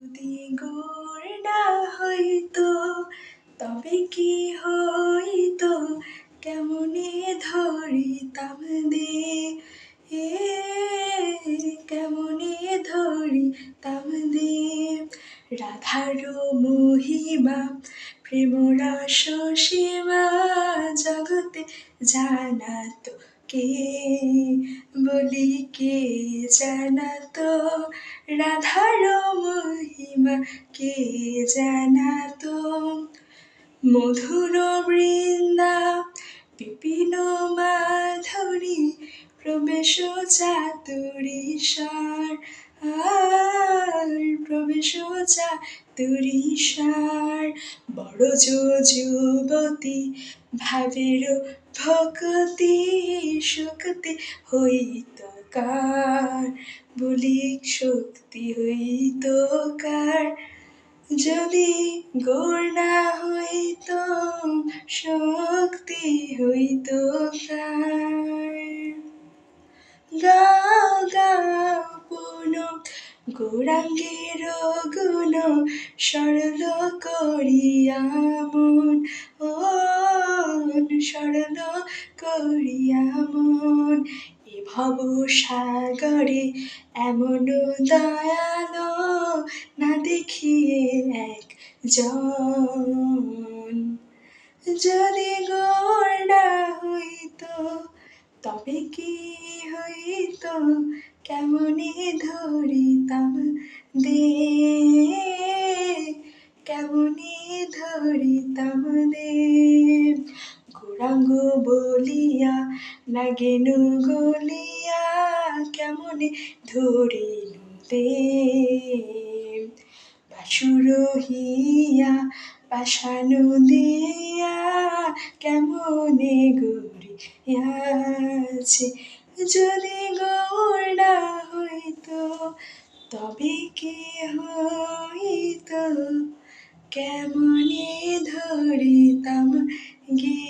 যদি গুড় না হইতো তবে কি হইতো, কেমনে ধরিতাম দে, এ কেমনে ধরিতাম দে। রাধার মহিমা প্রেম রস সীমা জগতে জানাতো কে, বলি কে জানাতো রাধার মহিমা, কে জানাতো। মধুর বৃন্দা বিপিন মাধুরী প্রবেশ চাতুরীশ্বর, প্রবেশ চাতুরীশ্বর। বড় যুবতী ভাবের ভক্তি শক্তি হইত কার, বলি শক্তি হইত কার। যদি গুড় না হইতো শক্তি হইত কার। গাও গাও পুনঃ গৌরাঙ্গের গুণ সরল করিয়া মন, সরল করিয়া মন। এ ভব সাগরে এমন দয়ালো না দেখিয়ে একজন। যদি গুড় না হইতো তবে কি হইতো, কেমনে ধরিতাম দে, কেমনে ধরিতাম দে। গৌরাঙ্গ বলিয়া নাগেনু গলিয়া কেমনে ধরিনু দে। বাসুর হিয়া পাষাণ দিয়া কেমনে গড়িয়াছে। যদি গুড় না হইতো তবে কি হইতো, কেমনে ধরিতাম গে।